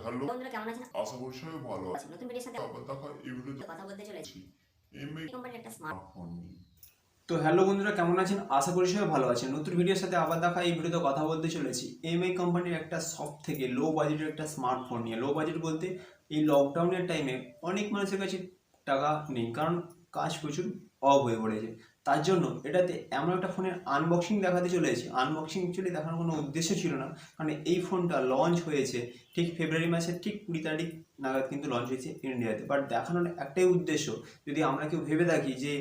Hello বন্ধুরা কেমন আছেন? আশা করি সবাই ভালো আছে। নতুন ভিডিওর সাথে আবার দেখা এই ভিডিওতে কথা বলতে চলেছি এমআই কোম্পানির একটা স্মার্টফোন নিয়ে। তো হ্যালো বন্ধুরা কেমন আছেন? আশা করি সবাই ভালো আছেন। নতুন ভিডিওর সাথে আবার দেখা এই ভিডিওতে কথা বলতে চলেছি এমআই কোম্পানির একটা সব থেকে লো বাজেটের একটা স্মার্টফোন নিয়ে। লো বাজেট বলতে এই লকডাউনের টাইমে অনেক মানুষের কাছে টাকা নেই, কারণ কাজ প্রচুর অফ হয়ে পড়েছে। তার জন্য এটাতে এমন একটা ফোনের আনবক্সিং দেখাতে চলেছি। আনবক্সিং অ্যাকচুয়ালি দেখানোর কোনো উদ্দেশ্য ছিল না, কারণ এই ফোনটা লঞ্চ হয়েছে ঠিক ফেব্রুয়ারি মাসের ঠিক 20 তারিখ নাগাদ কিন্তু লঞ্চ হয়েছে ইন্ডিয়াতে। বাট দেখানোর একটাই উদ্দেশ্য, যদি আমরা কেউ ভেবে থাকি যে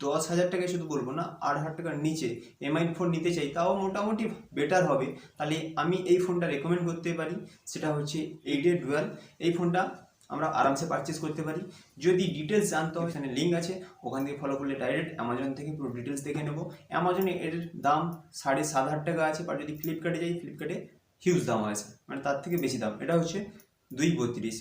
10,000 টাকায় শুধু বলবো না, 8,000 টাকার নিচে এমআই ফোন নিতে চাই, তাও মোটামুটি বেটার হবে, তাহলে আমি এই ফোনটা রেকমেন্ড করতে পারি। সেটা হচ্ছে 8 ডুয়াল। এই ফোনটা আমরা আরামসে পারচেস করতে পারি। যদি ডিটেলস জানতে হয় এখানে লিঙ্ক আছে, ওখান থেকে ফলো করলে ডাইরেক্ট অ্যামাজন থেকে পুরো ডিটেলস দেখে নেবো। অ্যামাজনে এর দাম 7,500 টাকা আছে, বাট যদি ফ্লিপকার্টে যাই ফ্লিপকার্টে হিউজ দাম আছে, মানে তার থেকে বেশি দাম। এটা হচ্ছে 232।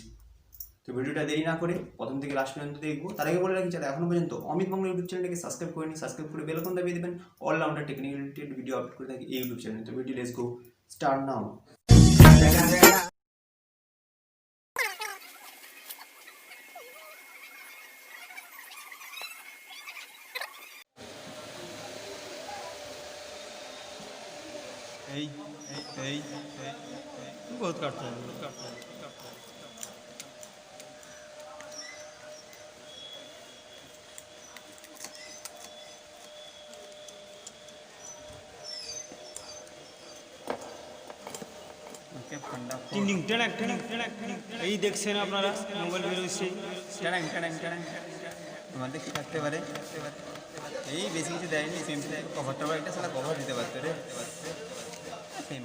তো ভিডিওটা দেরি না করে প্রথম থেকে লাস্ট পর্যন্ত দেখবো। তার আগে বলে রাখি, যারা এখনো পর্যন্ত অমিত বাংলা ইউটিউব চ্যানেলটাকে সাবস্ক্রাইব করেনি, সাবস্ক্রাইব করে বেল আইকন দাবিয়ে দেবেন। All-rounder technical related video upload করে থাকি এই ইউটিউব চ্যানেলে। তো video let's go start now. এই এই बहुत काटते हैं টিং টেড়াং টেড়াং টেড়াং এই দেখছেন আপনারা মোবাইল বেরোচ্ছে টেড়াং টেড়াং টেড়াং আমাদের কি থাকতে পারে? এই বেশি কিছু দেয়নি, সিম্পল কভার টভার, একটা সালা কভার দিতে পারতো রে। সেম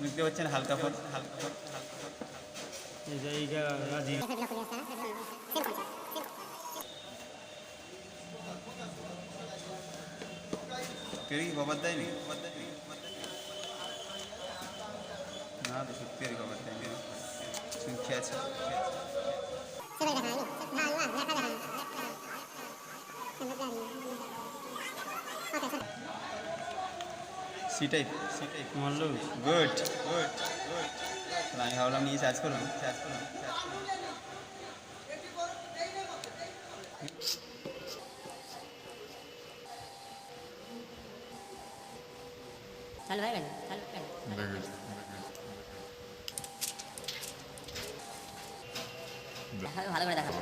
বুঝতে পারছেন, হালকা ফোন হালকা ফোন এই জায়গা রাজি কেউ খবর দেয়নি না, তো সত্যি আর খবর দেয়নি, শুনতে আছে। সি টাইপ মানলো গুড গুড গুড। আমি ভাবলাম নিয়ে চার্জ করুন চার্জ করুন চার্জ করুন। চালু হয়ে গেল চালু হয়ে গেল দেখাবে ভালো করে দেখাবো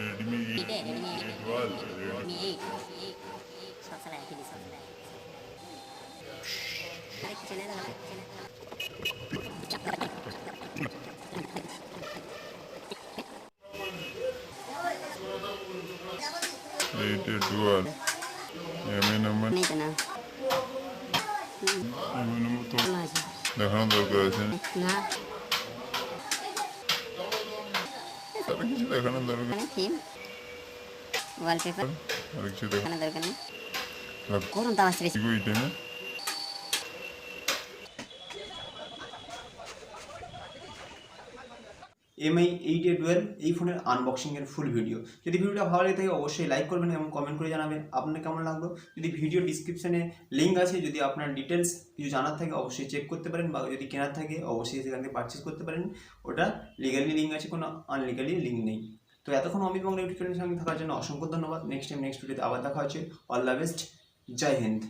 Redmi 12 Redmi 8 সব সালা একই দিছে আরে চলে দাও ডুয়াল এমআই নাম্বার নেই তো না এমআই নাম্বার তো না আছে দেখানো দরকার আছে না তারা কিছু দেখানো দরকার মানে থিম ওয়ালপেপার আর কিছু দেখানো দরকার নেই, দেখানো করুন দাম আসছে বেশি। টাইমে এমআই 8 ডুয়েল এই ফোনের আনবক্সিংয়ের ফুল ভিডিও। যদি ভিডিওটা ভালো লাগে থাকে অবশ্যই লাইক করবেন এবং কমেন্ট করে জানাবেন আপনার কেমন লাগলো। যদি ভিডিও ডিসক্রিপশনে লিঙ্ক আছে, যদি আপনার ডিটেলস কিছু জানার থাকে অবশ্যই চেক করতে পারেন, বা যদি কেনার থাকে অবশ্যই সেখান থেকে পারচেস করতে পারেন। ওটা লিগালি লিঙ্ক আছে, কোনো আনলিগালি লিঙ্ক নেই। তো এতক্ষণ অমিত বাংলা ইউটিউব চ্যানেলের সঙ্গে থাকার জন্য অসংখ্য ধন্যবাদ। নেক্সট টাইম নেক্সট ভিডিওতে আবার দেখা হচ্ছে। All the best, Jai Hind.